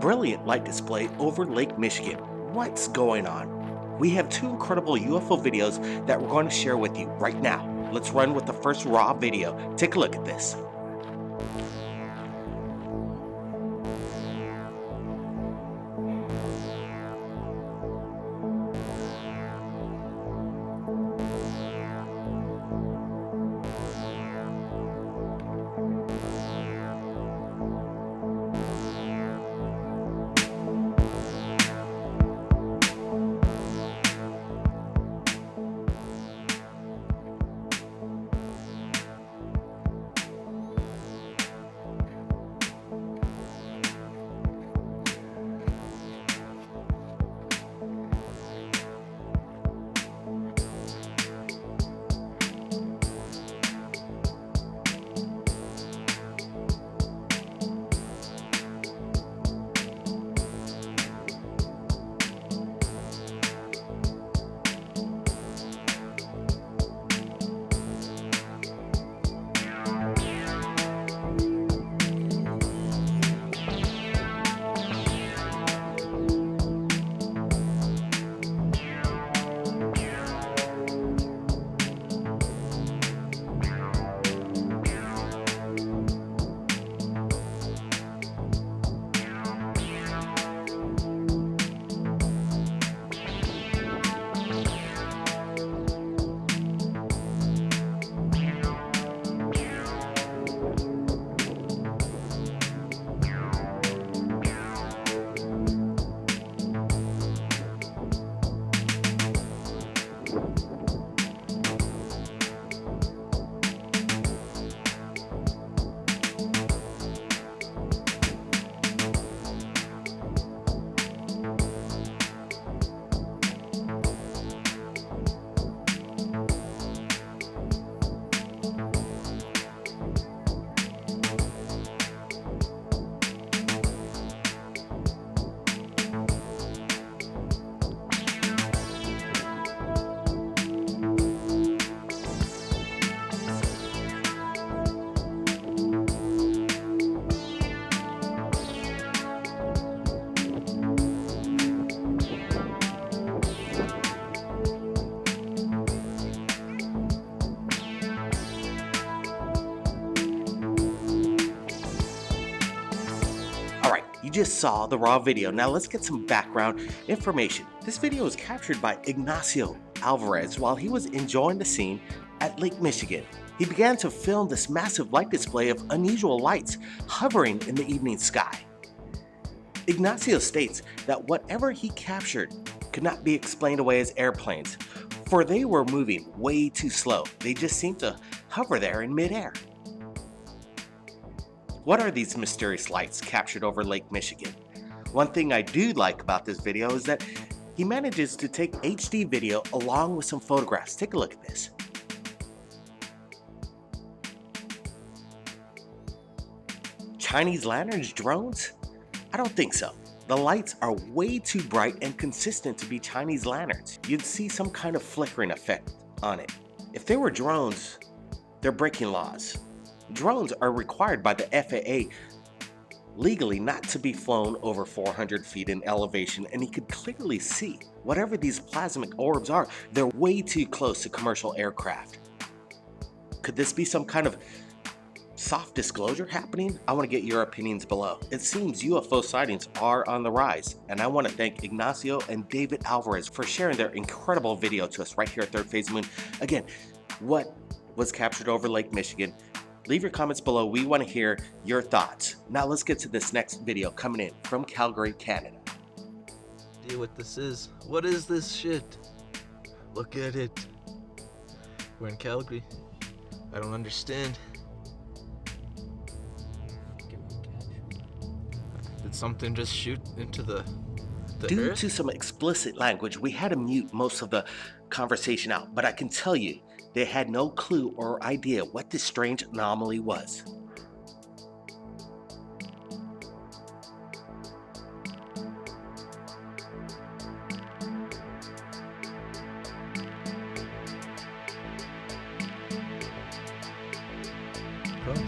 brilliant light display over Lake Michigan. What's going on? We have two incredible UFO videos that we're going to share with you right now. Let's run with the first raw video. Take a look at this. You just saw the raw video. Now let's get some background information. This video was captured by Ignacio Alvarez while he was enjoying the scene at Lake Michigan. He began to film this massive light display of unusual lights hovering in the evening sky. Ignacio states that whatever he captured could not be explained away as airplanes, for they were moving way too slow. They just seemed to hover there in midair. What are these mysterious lights captured over Lake Michigan? One thing I do like about this video is that he manages to take HD video along with some photographs. Take a look at this. Chinese lanterns, drones? I don't think so. The lights are way too bright and consistent to be Chinese lanterns. You'd see some kind of flickering effect on it. If they were drones, they're breaking laws. Drones are required by the FAA legally not to be flown over 400 feet in elevation, and he could clearly see whatever these plasmic orbs are, they're way too close to commercial aircraft. Could this be some kind of soft disclosure happening? I want to get your opinions below. It seems UFO sightings are on the rise, and I want to thank Ignacio and David Alvarez for sharing their incredible video to us right here at Third Phase Moon. Again, what was captured over Lake Michigan? Leave your comments below. We want to hear your thoughts. Now let's get to this next video coming in from Calgary, Canada. Idea what this is. What is this shit? Look at it. We're in Calgary. I don't understand. Did something just shoot into the Due earth? to some explicit language, we had to mute most of the conversation out, but I can tell you, they had no clue or idea what this strange anomaly was.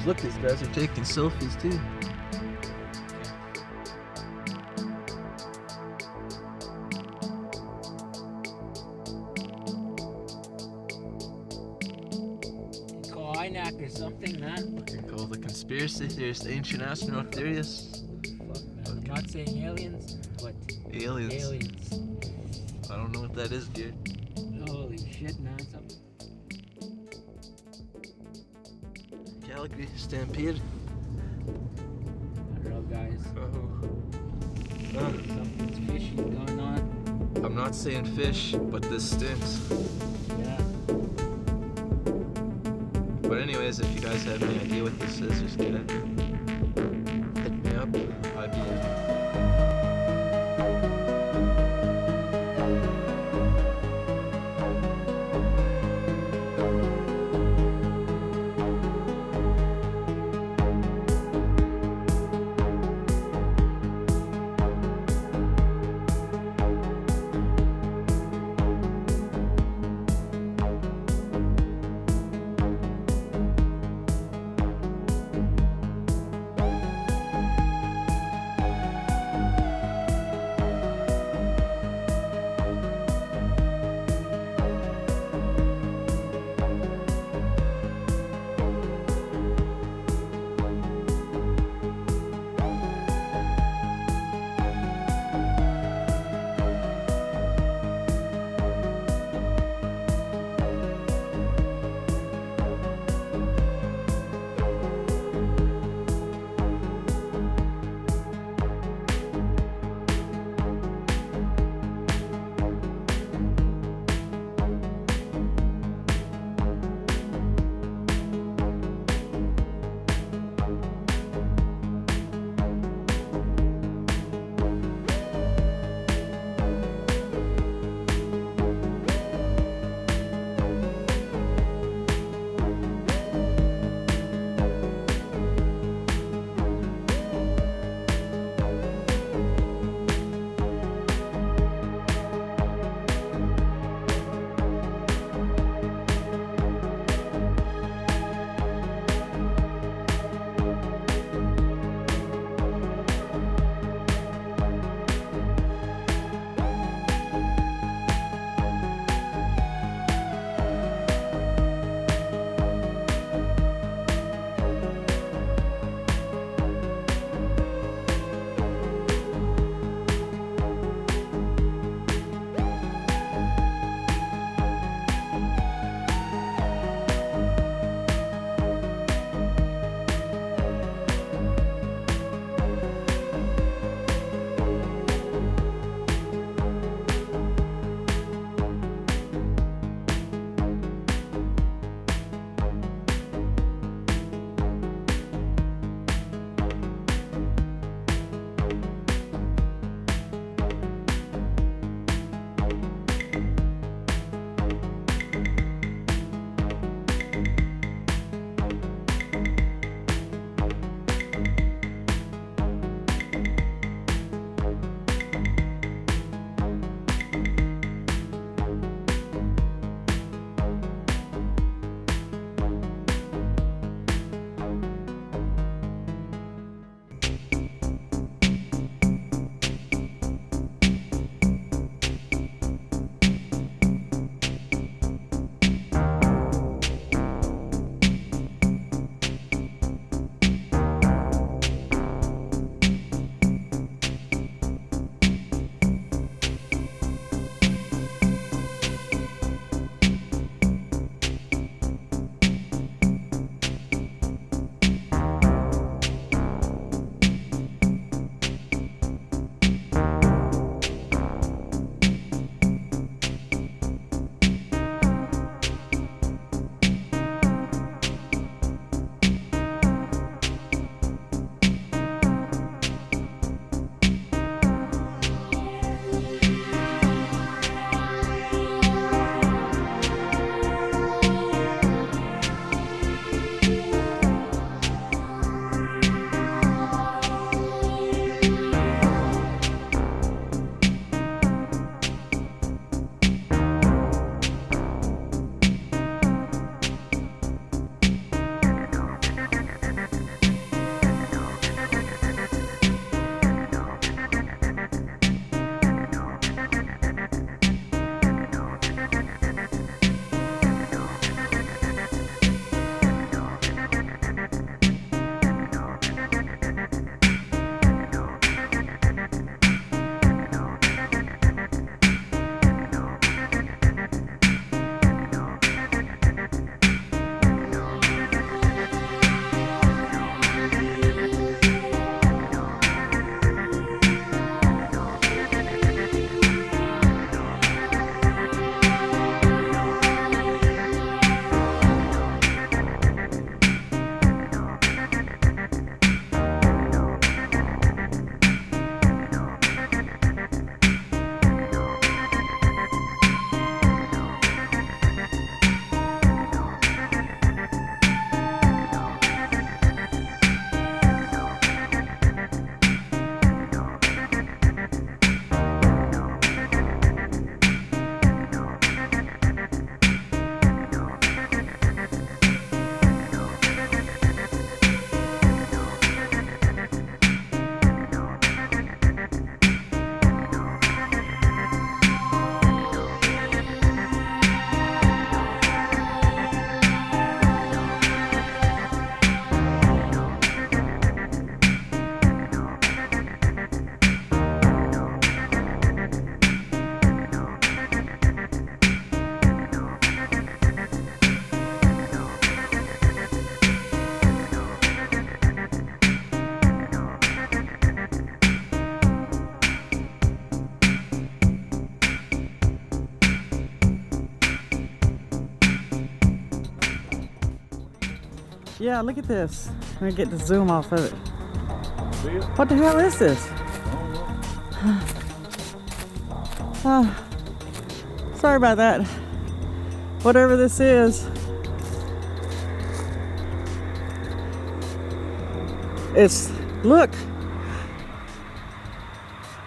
Look, these guys are taking selfies too. Krynak or something, man. Call the conspiracy theorist, ancient astronaut theorists. Fuck, man. I'm not saying aliens, but Aliens. aliens. I don't know what that is, dude. Holy shit, man. Calgary stampede. I don't know, guys. Something's fishy going on. I'm not saying fish, but this stinks. Yeah. But anyways, if you guys have any idea what this is, just get it. Hit me up. Yeah, look at this. Let me get the zoom off of it. What the hell is this? Sorry about that. Whatever this is. Look.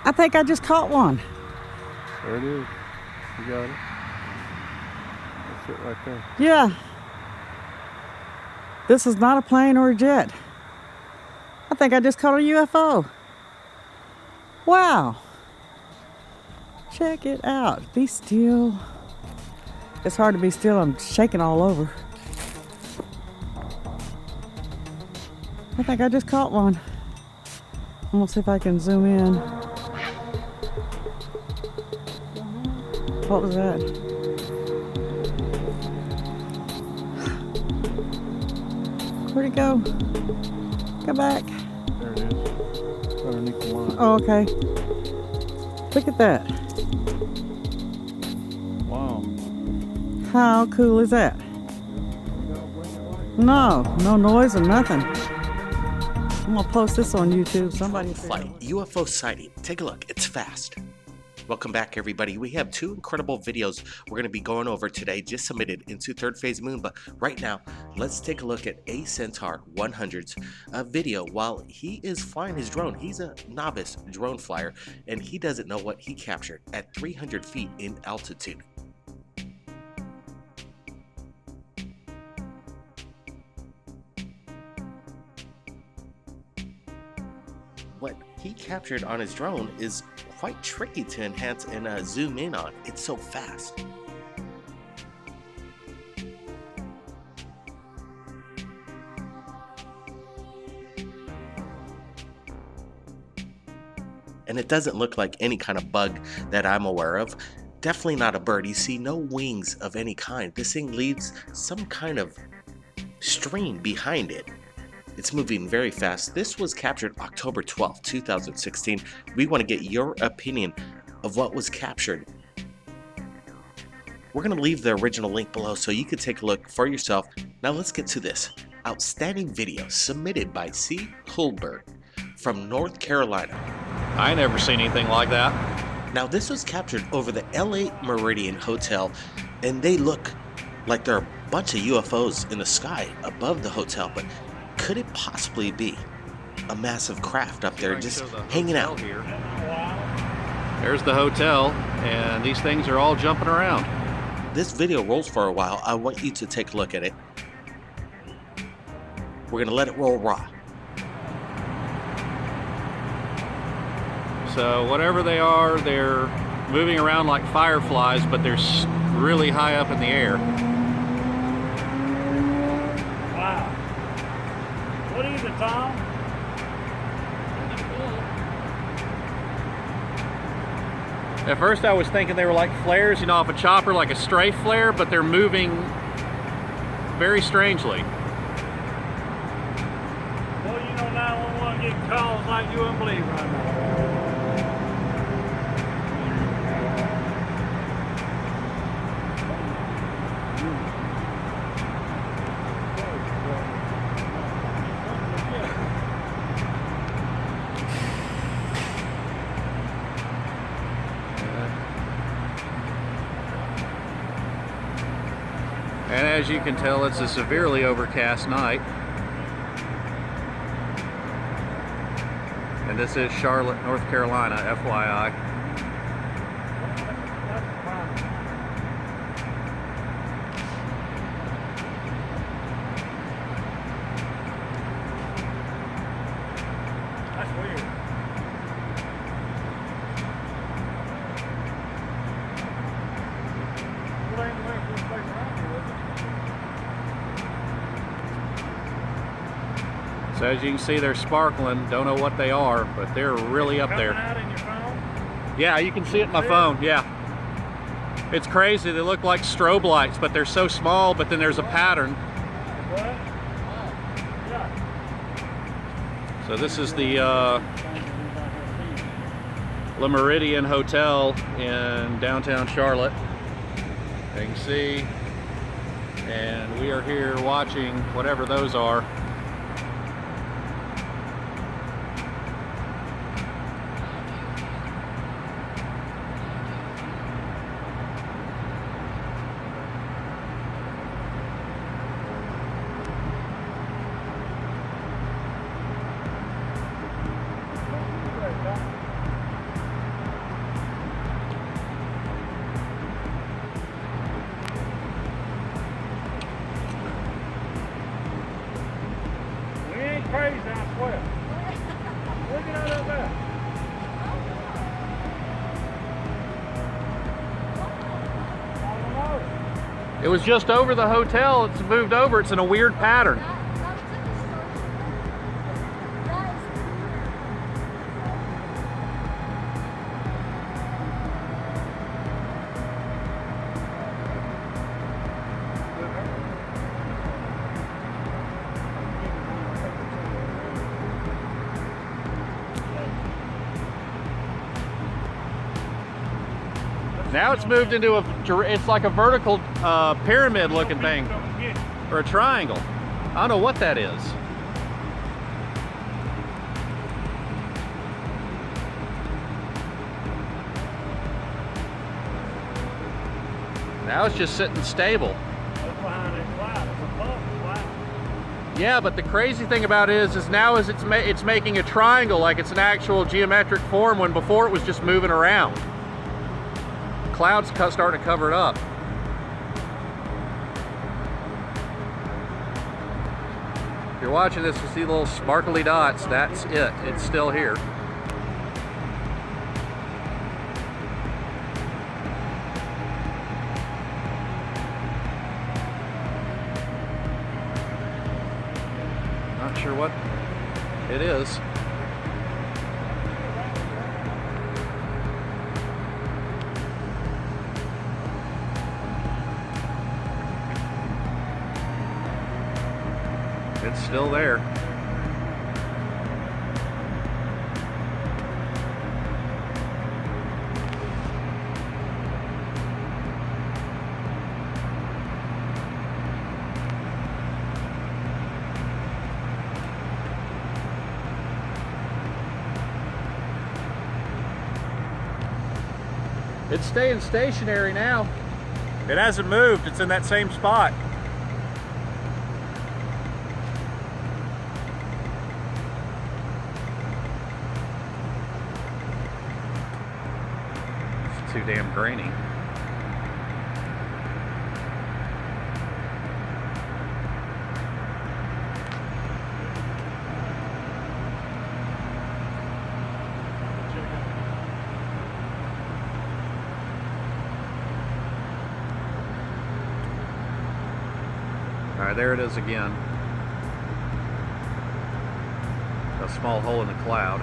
I think I just caught one. There it is. You got it. That's it right there. Yeah. This is not a plane or a jet. I think I just caught a UFO. Wow. Check it out. Be still. It's hard to be still. I'm shaking all over. I think I just caught one. I'm gonna see if I can zoom in. What was that? Where'd it go? Go back. There it is. Underneath the line. Oh, okay. Look at that. Wow. How cool is that? No noise or nothing. I'm gonna post this on YouTube. Somebody Flight UFO sighting. Take a look. It's fast. Welcome back, everybody. We have two incredible videos we're going to be going over today, just submitted into Third Phase Moon. But right now, let's take a look at A Centaur 100's video. While he is flying his drone, he's a novice drone flyer, and he doesn't know what he captured at 300 feet in altitude. What he captured on his drone is quite tricky to enhance and zoom in on. It's so fast. And it doesn't look like any kind of bug that I'm aware of. Definitely not a bird. You see no wings of any kind. This thing leaves some kind of string behind it. It's moving very fast. This was captured October 12th, 2016. We want to get your opinion of what was captured. We're going to leave the original link below so you can take a look for yourself. Now let's get to this outstanding video submitted by C. Hulberg from North Carolina. I ain't never seen anything like that. Now this was captured over the LA Meridian Hotel, and they look like there are a bunch of UFOs in the sky above the hotel, but could it possibly be a massive craft up there just hanging out? Here. There's the hotel, and these things are all jumping around. This video rolls for a while. I want you to take a look at it. We're going to let it roll raw. So whatever they are, they're moving around like fireflies, but they're really high up in the air. Wow. What is it, Tom? At first I was thinking they were like flares, you know, off a chopper, like a stray flare, but they're moving very strangely. Well, you know, 911 getting calls like you wouldn't believe right now. And as you can tell, it's a severely overcast night. And this is Charlotte, North Carolina, FYI. That's weird. Well, ain't waiting for this place around here, is it? So as you can see, they're sparkling. Don't know what they are, but they're really up there. Coming out in your phone? Yeah, you can see it in my phone, yeah. It's crazy, they look like strobe lights, but they're so small, but then there's a pattern. What? Yeah. So this is the Le Meridian Hotel in downtown Charlotte. You can see, and We are here watching whatever those are. We ain't crazy, I swear. Look at that there. I don't know. It was just over the hotel. It's moved over. It's in a weird pattern. Now it's moved into it's like a vertical pyramid looking thing, or a triangle. I don't know what that is. Now it's just sitting stable. That's behind that cloud. It's a puff cloud. Yeah, but the crazy thing about it is now it's making a triangle like it's an actual geometric form, when before it was just moving around. Clouds starting to cover it up. If you're watching this, you see little sparkly dots. That's it. It's still here. Not sure what it is. It's still there. It's staying stationary now. It hasn't moved. It's in that same spot. Too damn grainy. All right, there it is again. A small hole in the cloud.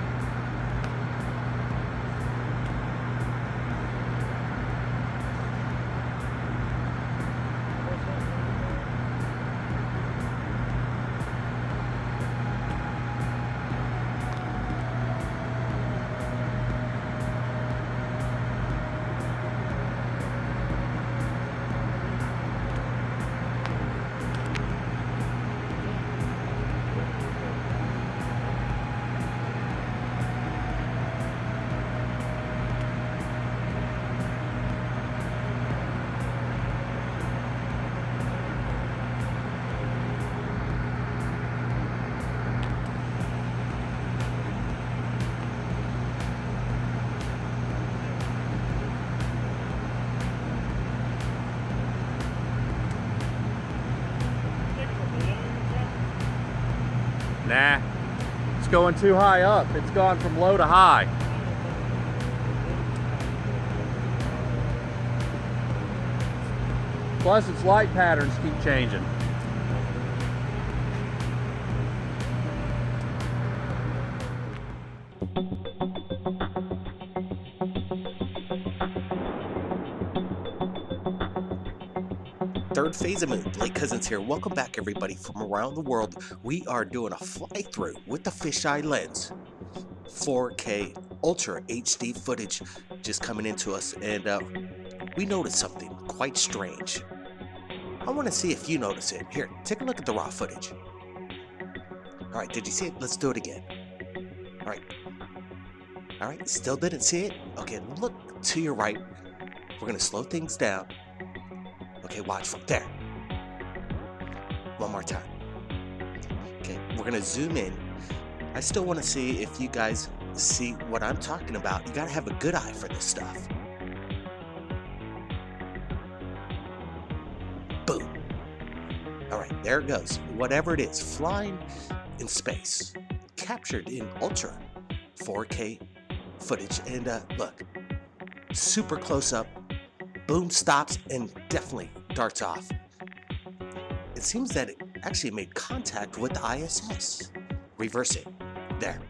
Nah, it's going too high up. It's gone from low to high. Plus its light patterns keep changing. Third phase of moon, Blake Cousins here. Welcome back everybody from around the world. We are doing a fly through with the fisheye lens. 4K Ultra HD footage just coming into us, and we noticed something quite strange. I want to see if you notice it. Here, take a look at the raw footage. All right, did you see it? Let's do it again. All right, still didn't see it? Okay, look to your right. We're gonna slow things down. Okay, watch from there. One more time. Okay, we're gonna zoom in. I still wanna see if you guys see what I'm talking about. You gotta have a good eye for this stuff. Boom. All right, there it goes. Whatever it is, flying in space, captured in ultra 4K footage. And look, super close up, boom, stops, and definitely darts off. It seems that it actually made contact with the ISS. Reverse it. There.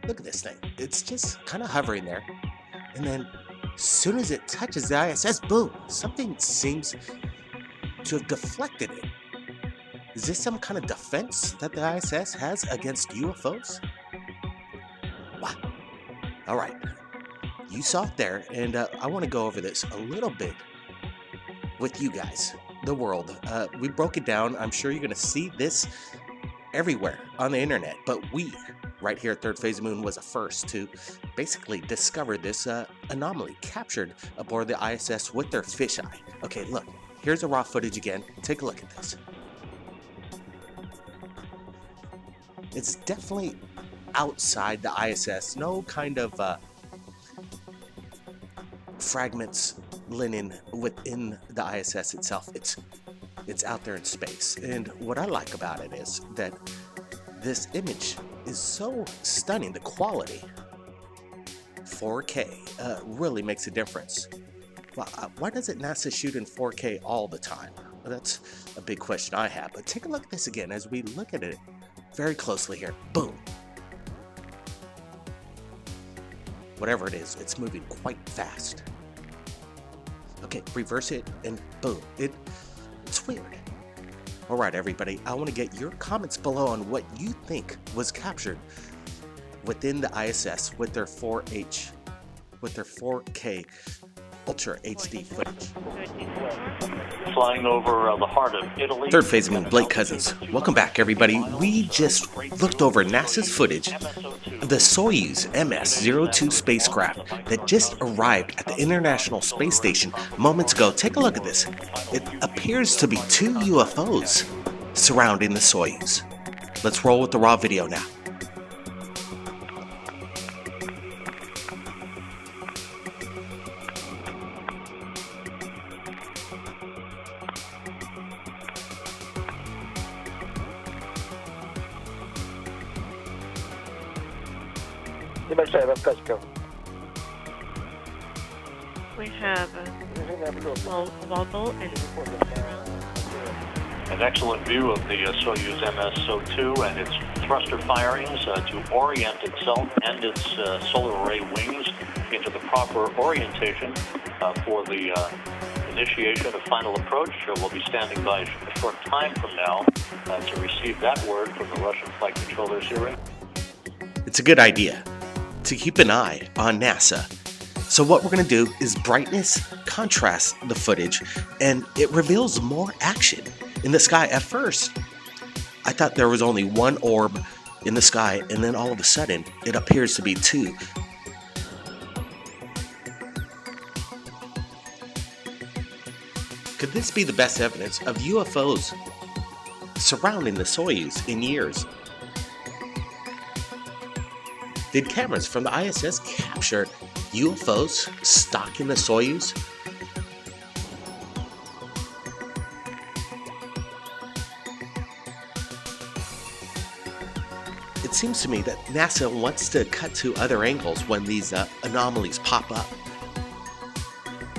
Look at this thing. It's just kind of hovering there. And then as soon as it touches the ISS, boom, something seems to have deflected it. Is this some kind of defense that the ISS has against UFOs? Wow. All right. You saw it there, and I want to go over this a little bit with you guys, the world. We broke it down. I'm sure you're going to see this everywhere on the internet, but we, right here at Third Phase of the Moon, was the first to basically discover this anomaly captured aboard the ISS with their fisheye. Okay, look, here's the raw footage again. Take a look at this. It's definitely outside the ISS. No kind of fragments linen within the ISS itself. It's out there in space. And what I like about it is that this image is so stunning. The quality, 4K, really makes a difference. Well, why doesn't NASA shoot in 4K all the time? Well, that's a big question I have. But take a look at this again as we look at it very closely here. Boom. Whatever it is, it's moving quite fast. Okay, reverse it and boom. It's weird. All right, everybody, I want to get your comments below on what you think was captured within the ISS with their 4K Ultra HD footage. Flying over the heart of Italy. Third Phase of the Moon, Blake Cousins. Welcome back, everybody. We just looked over NASA's footage of the Soyuz MS-02 spacecraft that just arrived at the International Space Station moments ago. Take a look at this. It appears to be 2 UFOs surrounding the Soyuz. Let's roll with the raw video now. We have Volvo and an excellent view of the Soyuz MS-02 and its thruster firings to orient itself and its solar array wings into the proper orientation for the initiation of final approach. We'll be standing by a short time from now to receive that word from the Russian flight controllers here. It's a good idea to keep an eye on NASA. So what we're going to do is brightness contrast the footage, and it reveals more action in the sky. At first, I thought there was only one orb in the sky, and then all of a sudden, it appears to be 2. Could this be the best evidence of UFOs surrounding the Soyuz in years? Did cameras from the ISS capture UFOs stalking the Soyuz? It seems to me that NASA wants to cut to other angles when these anomalies pop up.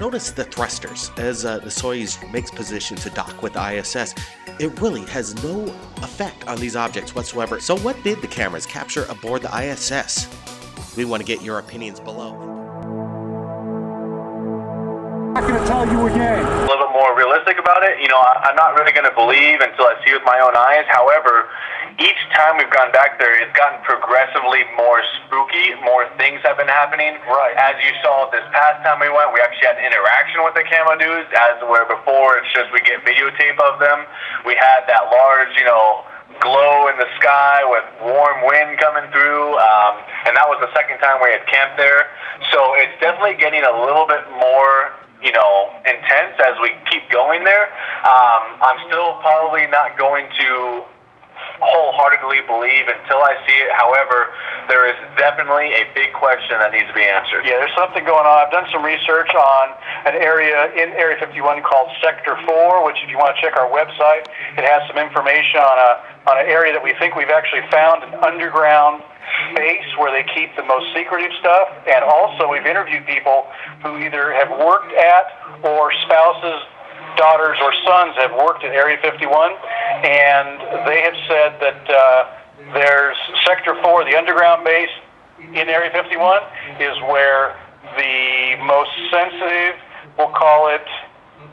Notice the thrusters as the Soyuz makes position to dock with the ISS. It really has no effect on these objects whatsoever. So what did the cameras capture aboard the ISS? We want to get your opinions below. I'm not going to tell you again. A little bit more realistic about it. You know, I'm not really going to believe until I see with my own eyes. However, each time we've gone back there, it's gotten progressively more spooky. More things have been happening. Right. As you saw this past time we went, we actually had interaction with the camo dudes, as where before it's just we get videotape of them. We had that large, you know, glow in the sky with warm wind coming through, and that was the second time we had camped there. So it's definitely getting a little bit more, you know, intense as we keep going there. I'm still probably not going to wholeheartedly believe until I see it. However, there is definitely a big question that needs to be answered. Yeah, there's something going on. I've done some research on an area in Area 51 called Sector 4, which if you want to check our website, it has some information on an area that we think we've actually found an underground base where they keep the most secretive stuff. And also we've interviewed people who either have worked at or spouses, daughters or sons have worked at Area 51, and they have said that there's Sector 4, the underground base in Area 51, is where the most sensitive, we'll call it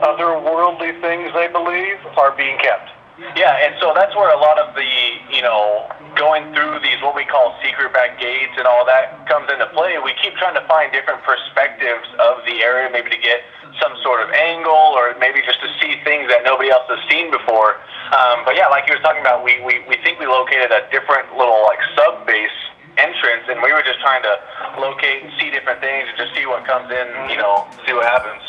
otherworldly things they believe, are being kept. Yeah, and so that's where a lot of the, you know, going through these what we call secret back gates and all that comes into play. We keep trying to find different perspectives of the area, maybe to get some sort of angle, or maybe just to see things that nobody else has seen before. But yeah, like you were talking about, we think we located a different little like sub base entrance, and we were just trying to locate and see different things and just see what comes in, you know, see what happens.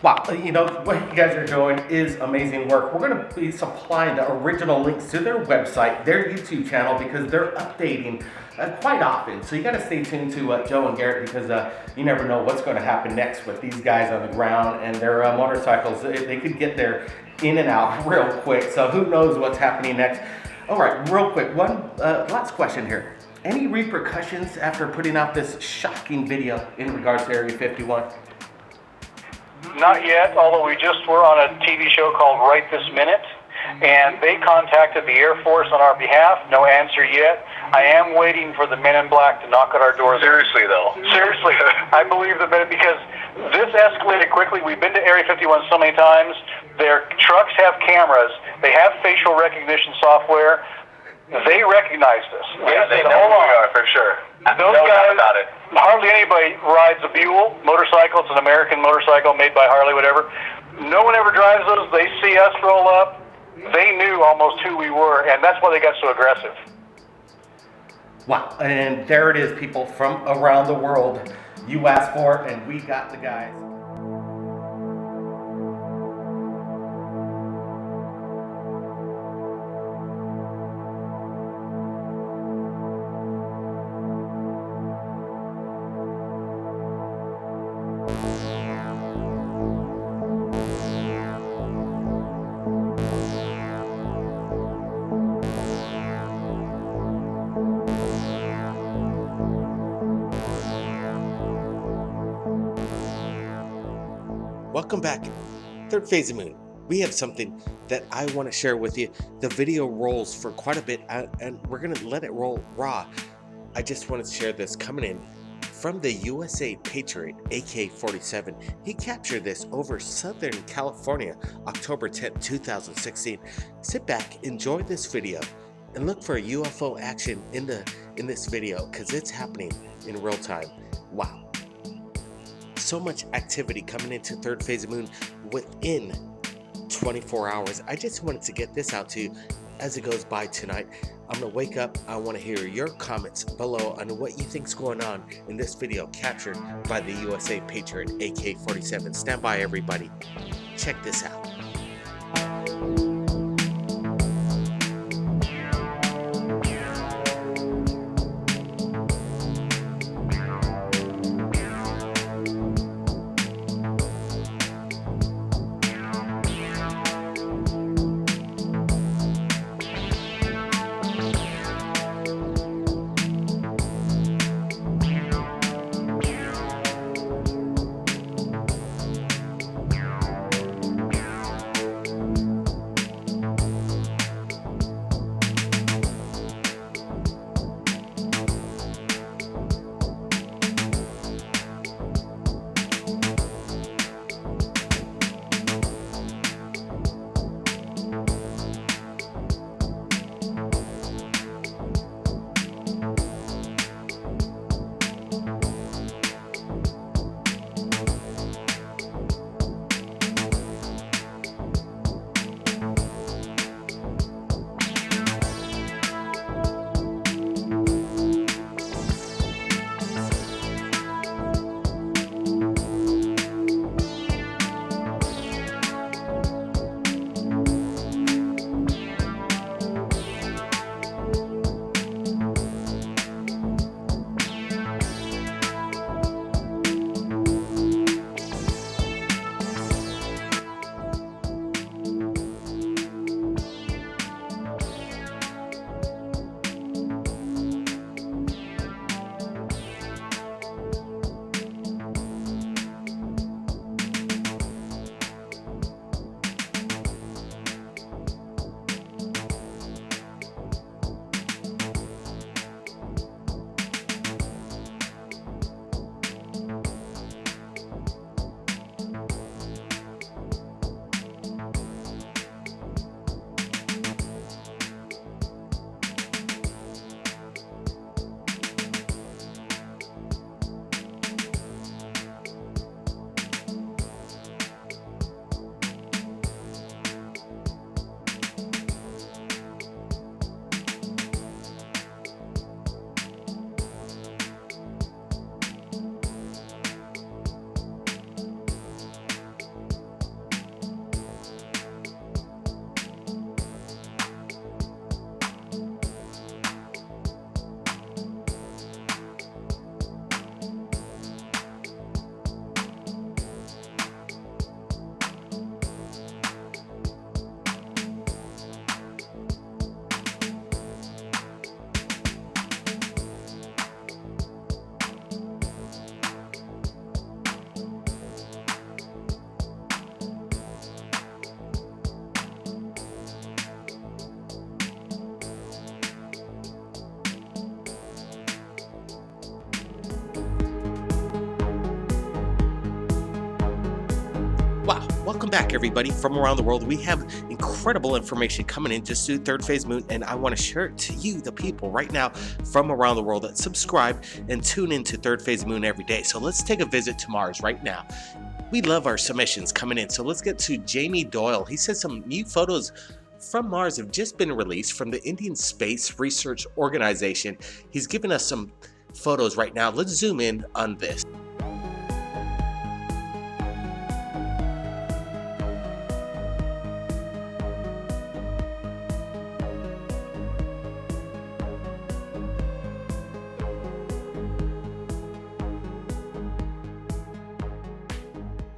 Wow, you know, what you guys are doing is amazing work. We're going to be supplying the original links to their website, their YouTube channel, because they're updating quite often. So you got to stay tuned to Joe and Garrett, because you never know what's going to happen next with these guys on the ground and their motorcycles. They could get there in and out real quick. So who knows what's happening next. All right, real quick, one last question here. Any repercussions after putting out this shocking video in regards to Area 51? Not yet, although we just were on a TV show called Right This Minute, and they contacted the Air Force on our behalf. No answer yet. I am waiting for the Men in Black to knock at our doors. Seriously, though. Seriously. I believe the minute, because this escalated quickly. We've been to Area 51 so many times. Their trucks have cameras. They have facial recognition software. They recognized us. Yeah, they know who we are for sure. Those guys, about it. Hardly anybody rides a Buell motorcycle. It's an American motorcycle made by Harley, whatever. No one ever drives those. They see us roll up. They knew almost who we were, and that's why they got so aggressive. Wow, and there it is, people from around the world. You asked for it, and we got the guys. Welcome back. Third phase of moon. We have something that I want to share with you. The video rolls for quite a bit, and we're going to let it roll raw. I just wanted to share this coming in from the USA Patriot AK-47. He captured this over Southern California, October 10, 2016. Sit back, enjoy this video, and look for UFO action in this video, because it's happening in real time. Wow. So much activity coming into third phase of moon within 24 hours. I just wanted to get this out to you as it goes by tonight. I'm gonna wake up. I want to hear your comments below on what you think's going on in this video captured by the USA Patriot AK-47. Stand by, everybody. Check this out. Welcome back, everybody, from around the world. We have incredible information coming in just through Third Phase Moon, and I want to share it to you, the people, right now from around the world that subscribe and tune into Third Phase Moon every day. So let's take a visit to Mars right now. We love our submissions coming in, so let's get to Jamie Doyle. He says some new photos from Mars have just been released from the Indian Space Research Organization. He's given us some photos right now. Let's zoom in on this.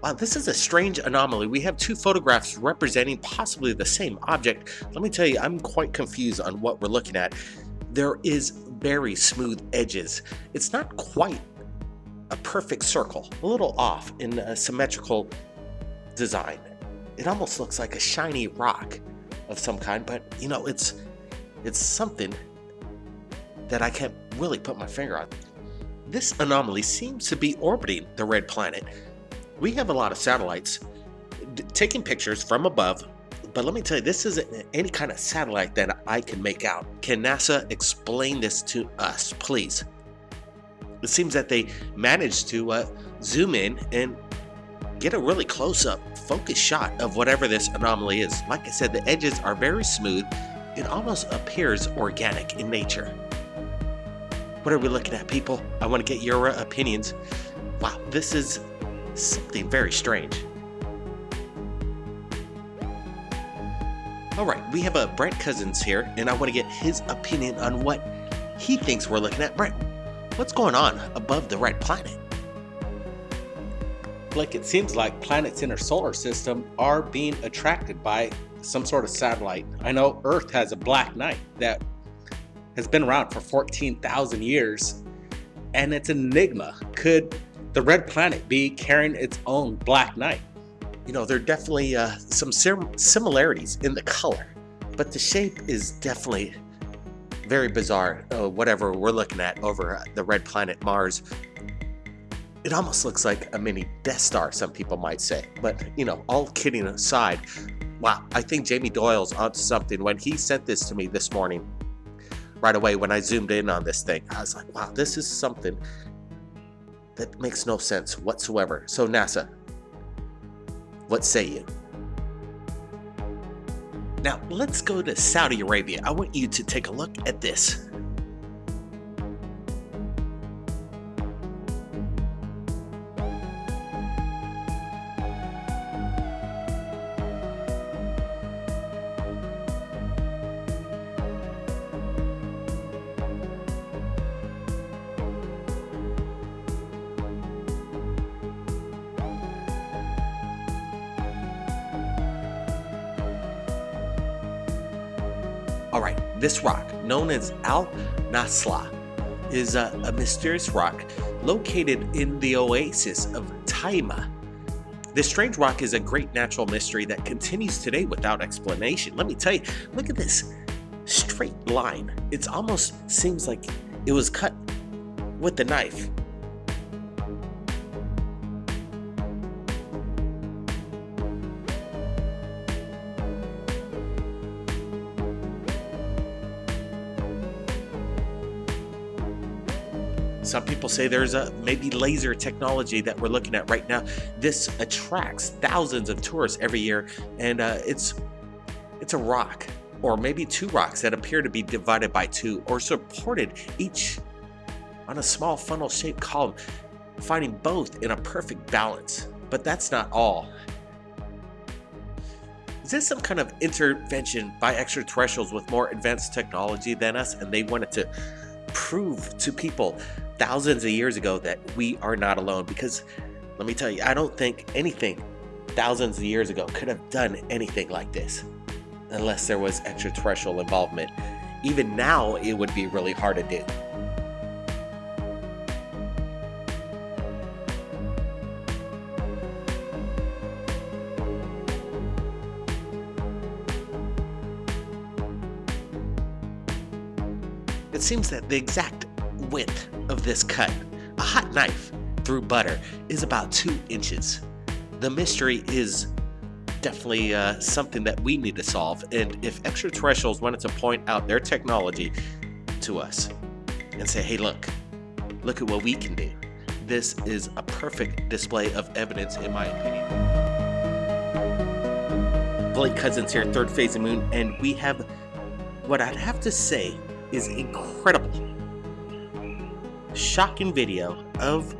Wow, this is a strange anomaly. We have two photographs representing possibly the same object. Let me tell you, I'm quite confused on what we're looking at. There is very smooth edges. It's not quite a perfect circle, a little off in a symmetrical design. It almost looks like a shiny rock of some kind, but you know, it's something that I can't really put my finger on. This anomaly seems to be orbiting the red planet. We have a lot of satellites taking pictures from above, but let me tell you, this isn't any kind of satellite that I can make out. Can NASA explain this to us, please? It seems that they managed to zoom in and get a really close-up, focused shot of whatever this anomaly is. Like I said, the edges are very smooth. It almost appears organic in nature. What are we looking at, people? I want to get your opinions. Wow, this is something very strange. All right, we have Brent Cousins here, and I want to get his opinion on what he thinks we're looking at. Brent, what's going on above the red planet? Like, it seems like planets in our solar system are being attracted by some sort of satellite. I know Earth has a black knight that has been around for 14,000 years, and it's an enigma. Could the red planet be carrying its own black knight? You know, there are definitely some similarities in the color, but the shape is definitely very bizarre. Whatever we're looking at over the red planet Mars, it almost looks like a mini Death Star, some people might say. But, you know, all kidding aside, wow, I think Jamie Doyle's onto something. When he sent this to me this morning, right away when I zoomed in on this thing, I was like, wow, this is something that makes no sense whatsoever. So NASA, what say you? Now let's go to Saudi Arabia. I want you to take a look at this. All right, this rock, known as Al-Nasla, is a mysterious rock located in the oasis of Taima. This strange rock is a great natural mystery that continues today without explanation. Let me tell you, look at this straight line. It almost seems like it was cut with a knife. Some people say there's maybe laser technology that we're looking at right now. This attracts thousands of tourists every year, and it's a rock, or maybe two rocks that appear to be divided by two or supported each on a small funnel-shaped column, finding both in a perfect balance. But that's not all. Is this some kind of intervention by extraterrestrials with more advanced technology than us, and they wanted to prove to people thousands of years ago that we are not alone? Because let me tell you, I don't think anything thousands of years ago could have done anything like this unless there was extraterrestrial involvement. Even now, it would be really hard to do. It seems that the exact width of this cut, a hot knife through butter, is about 2 inches. The mystery is definitely something that we need to solve. And if extraterrestrials wanted to point out their technology to us and say, hey, look at what we can do, this is a perfect display of evidence, in my opinion. Blake Cousins here, Third Phase of Moon, and we have what I'd have to say is incredible, shocking video of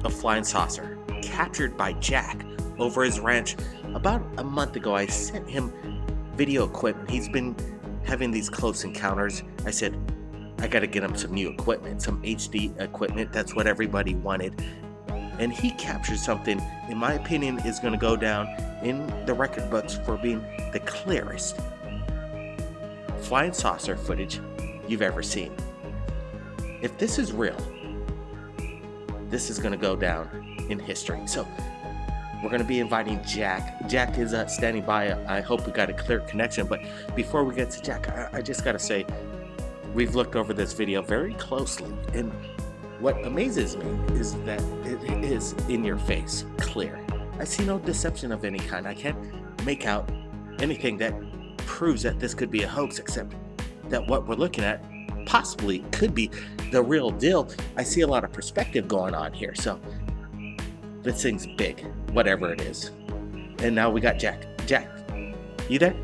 a flying saucer captured by Jack over his ranch. About a month ago, I sent him video equipment. He's been having these close encounters. I said, I gotta get him some new equipment, some HD equipment. That's what everybody wanted. And he captured something, in my opinion, is gonna go down in the record books for being the clearest flying saucer footage you've ever seen. If this is real, this is gonna go down in history. So we're going to be inviting Jack. Jack is standing by. I hope we got a clear connection. But before we get to Jack, I just got to say, we've looked over this video very closely. And what amazes me is that it is in your face, clear. I see no deception of any kind. I can't make out anything that proves that this could be a hoax, except that what we're looking at possibly could be the real deal. I see a lot of perspective going on here. So this thing's big, whatever it is. And now we got Jack. Jack, you there?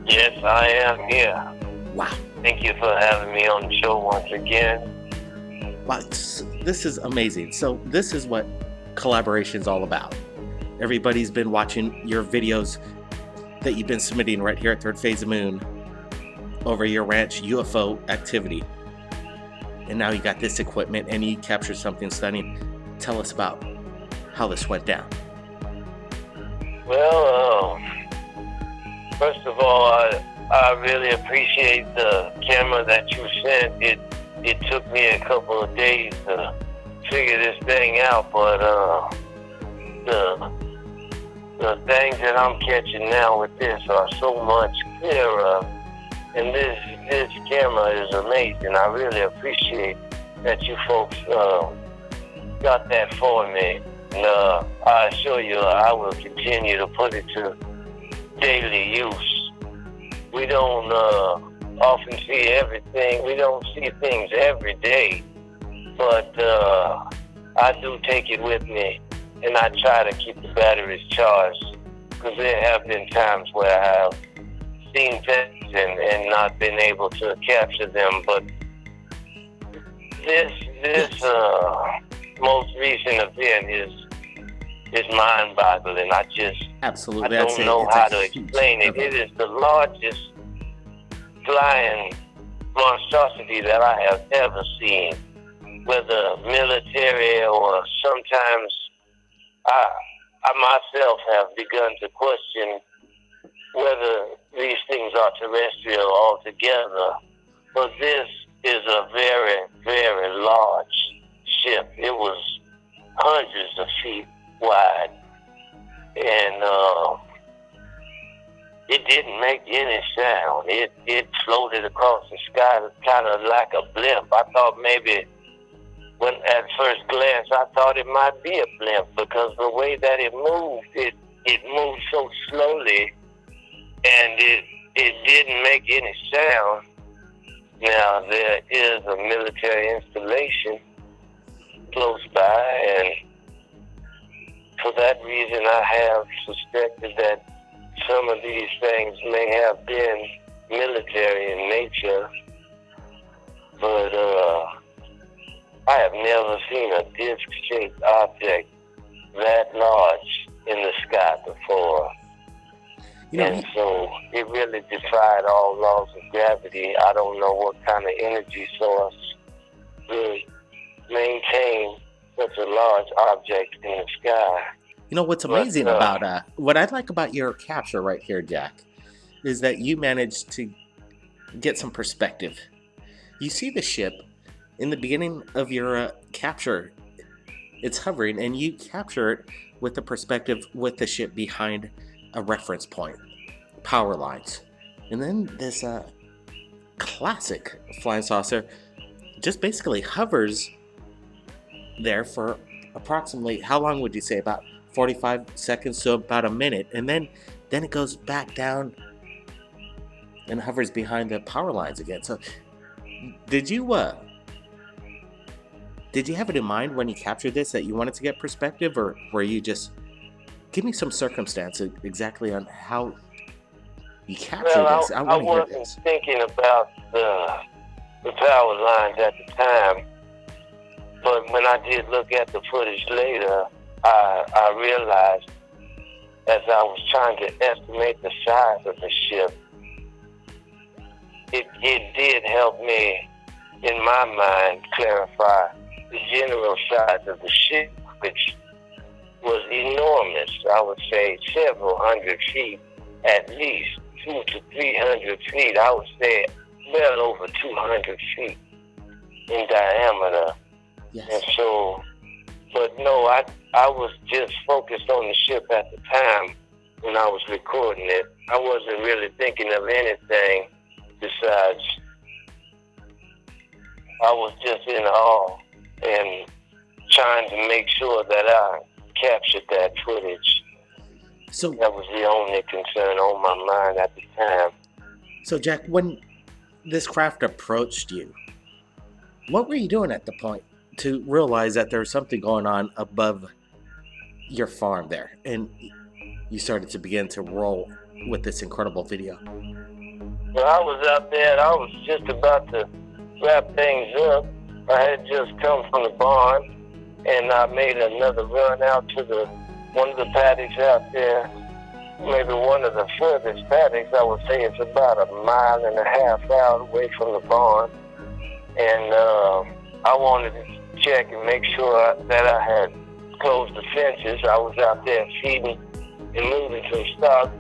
Yes, I am here. Wow. Thank you for having me on the show once again. Wow, this is amazing. So this is what collaboration's all about. Everybody's been watching your videos that you've been submitting right here at Third Phase of Moon over your ranch UFO activity. And now you got this equipment and you captured something stunning. Tell us about how this went down. Well, first of all, I really appreciate the camera that you sent. It took me a couple of days to figure this thing out, but the things that I'm catching now with this are so much clearer, and this camera is amazing. I really appreciate that you folks got that for me, and I assure you I will continue to put it to daily use. We don't often see everything. We don't see things every day, but I do take it with me, and I try to keep the batteries charged, because there have been times where I have seen things and not been able to capture them. But this most recent event is mind-boggling. I absolutely don't know how to explain it. It is the largest flying monstrosity that I have ever seen, whether military or sometimes I myself have begun to question whether these things are terrestrial altogether. But this is a very, very large ship. It was hundreds of feet wide, and it didn't make any sound. It floated across the sky kind of like a blimp. I thought maybe, when at first glance, I thought it might be a blimp, because the way that it moved, it moved so slowly, and it didn't make any sound. Now, there is a military installation close by, and for that reason I have suspected that some of these things may have been military in nature, but I have never seen a disc-shaped object that large in the sky before. And so it really defied all laws of gravity. I don't know what kind of energy source will maintain such a large object in the sky. You know what's amazing about what I like about your capture right here, Jack, is that you managed to get some perspective. You see the ship in the beginning of your capture, it's hovering, and you capture it with the perspective with the ship behind a reference point, power lines, and then this classic flying saucer just basically hovers there for approximately, how long would you say, about 45 seconds to about a minute, and then it goes back down and hovers behind the power lines again. So did you have it in mind when you captured this that you wanted to get perspective, or were you just, give me some circumstance exactly on how you captured this? I want to hear this. wasn't thinking about the power lines at the time, but when I did look at the footage later, I realized, as I was trying to estimate the size of the ship, it did help me, in my mind, clarify the general size of the ship, which was enormous. I would say several hundred feet, at least 200 to 300 feet. I would say well over 200 feet in diameter. Yes. And so, but no, I was just focused on the ship at the time when I was recording it. I wasn't really thinking of anything besides, I was just in awe and trying to make sure that I captured that footage. So that was the only concern on my mind at the time. So Jack, when this craft approached you, what were you doing at the point to realize that there was something going on above your farm there, and you started to begin to roll with this incredible video? Well, I was out there and I was just about to wrap things up. I had just come from the barn and I made another run out to one of the paddocks out there, maybe one of the furthest paddocks. I would say it's about 1.5 miles out away from the barn. And I wanted to check and make sure that I had closed the fences. I was out there feeding and moving some stock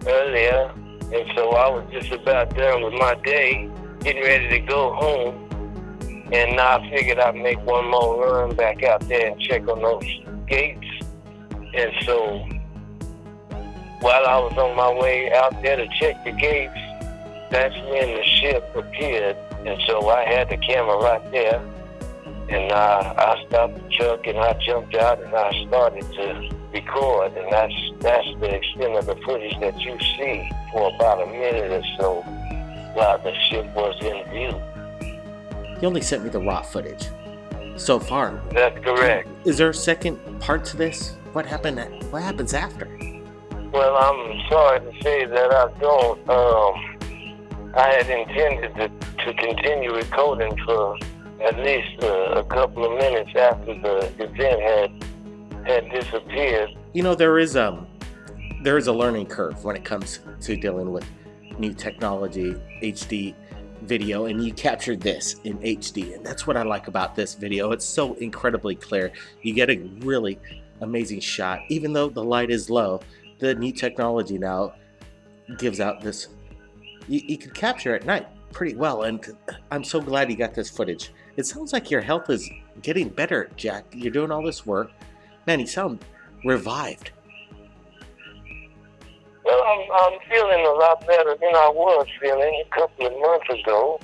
earlier, and so I was just about done with my day, getting ready to go home. And I figured I'd make one more run back out there and check on those gates. And so while I was on my way out there to check the gates, that's when the ship appeared. And so I had the camera right there. And I stopped the truck and I jumped out and I started to record. And that's the extent of the footage that you see for about a minute or so while the ship was in view. You only sent me the raw footage so far. That's correct. Is there a second part to this? What happens after? Well, I'm sorry to say that I don't. I had intended to continue recording for at least a couple of minutes after the event had disappeared. You know, there is a learning curve when it comes to dealing with new technology, HD video, and you captured this in HD, and that's what I like about this video. It's so incredibly clear. You get a really amazing shot, even though the light is low. The new technology now gives out this, you can capture at night pretty well, and I'm so glad you got this footage. It sounds like your health is getting better, Jack. You're doing all this work. Man, you sound revived. Well, I'm feeling a lot better than I was feeling a couple of months ago.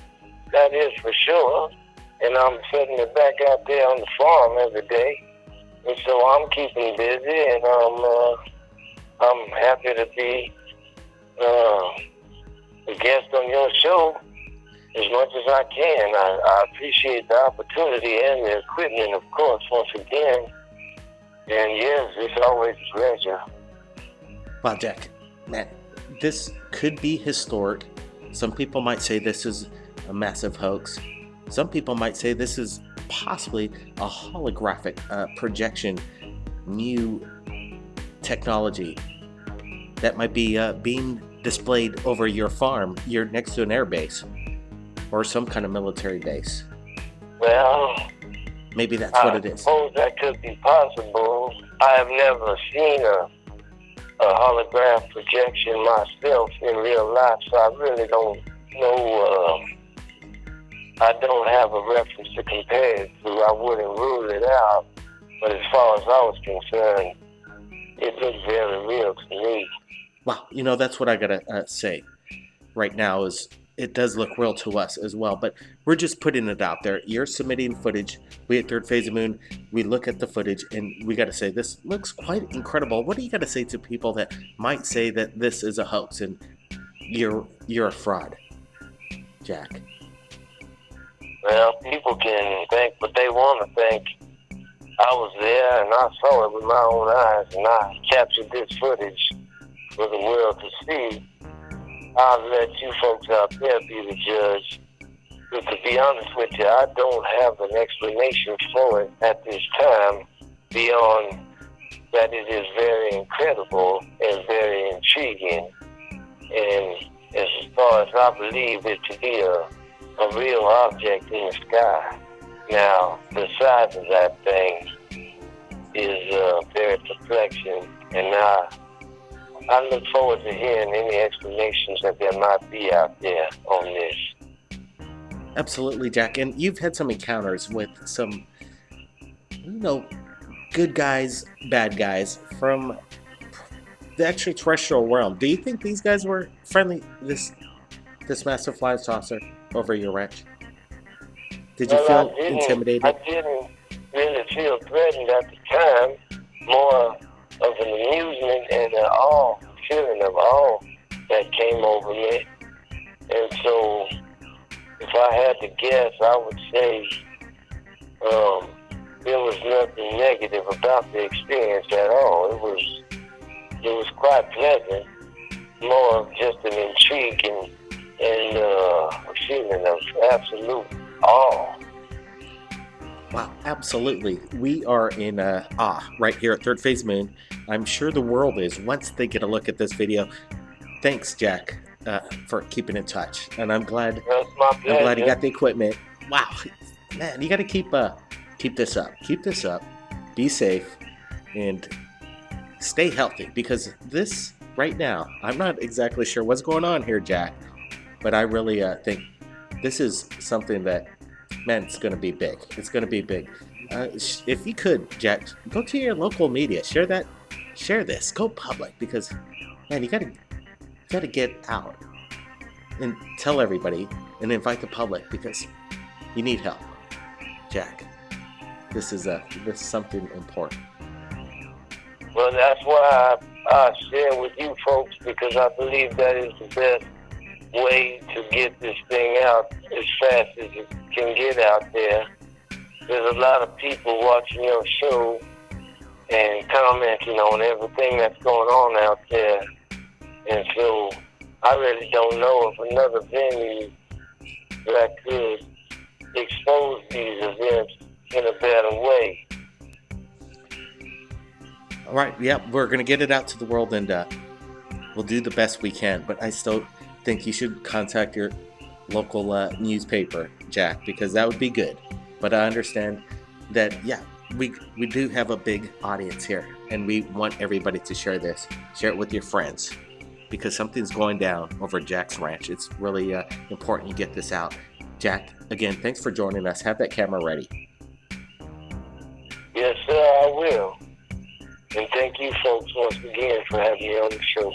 That is for sure. And I'm sitting back out there on the farm every day. And so I'm keeping busy, and I'm happy to be a guest on your show as much as I can. I appreciate the opportunity and the equipment, of course, once again. And yes, it's always a pleasure. Wow, Jack, man, this could be historic. Some people might say this is a massive hoax. Some people might say this is possibly a holographic projection, new technology that might be being displayed over your farm. You're next to an air base or some kind of military base. Well, maybe that's what it is. I suppose that could be possible. I have never seen a holograph projection myself in real life, so I really don't know. I don't have a reference to compare it to. I wouldn't rule it out, but as far as I was concerned, it looked very real to me. Wow, you know, that's what I gotta say right now is it does look real to us as well, but we're just putting it out there. You're submitting footage we at Third Phase of Moon, we look at the footage and we got to say, this looks quite incredible. What do you got to say to people that might say that this is a hoax and you're a fraud, Jack? Well, people can think what they want to think. I was there and I saw it with my own eyes, and I captured this footage for the world to see. I'll let you folks out there be the judge. But to be honest with you, I don't have an explanation for it at this time beyond that it is very incredible and very intriguing. And as far as I believe it to be a real object in the sky. Now, the size of that thing is very perplexing, and I look forward to hearing any explanations that there might be out there on this. Absolutely, Jack. And you've had some encounters with some, good guys, bad guys from the extraterrestrial realm. Do you think these guys were friendly, this massive flying saucer over your ranch? Did you feel intimidated? I didn't really feel threatened at the time. More of an amusement and an awe, feeling of awe that came over me. And so, if I had to guess, I would say there was nothing negative about the experience at all. It was quite pleasant, more of just an intrigue and a feeling of absolute awe. Wow, absolutely. We are in awe right here at Third Phase Moon. I'm sure the world is once they get a look at this video. Thanks, Jack, for keeping in touch. And I'm glad you got the equipment. Wow, man, you got to keep this up. Keep this up. Be safe and stay healthy, because this right now, I'm not exactly sure what's going on here, Jack, but I really think this is something that, man, it's going to be big. It's going to be big. If you could, Jack, go to your local media. Share this. Go public, because, man, you got to get out and tell everybody and invite the public, because you need help, Jack. This is something important. Well, that's why I share with you folks, because I believe that is the best way to get this thing out as fast as it can get out there. There's a lot of people watching your show and commenting on everything that's going on out there. And so I really don't know of another venue that could expose these events in a better way. All right, yeah, we're going to get it out to the world, and we'll do the best we can. But I still think you should contact your local newspaper, Jack, because that would be good. But I understand that, yeah, we do have a big audience here, and we want everybody to share this. Share it with your friends, because something's going down over Jack's ranch. It's really important you get this out. Jack, again, thanks for joining us. Have that camera ready. Yes, sir, I will. And thank you folks once again for having me on the show.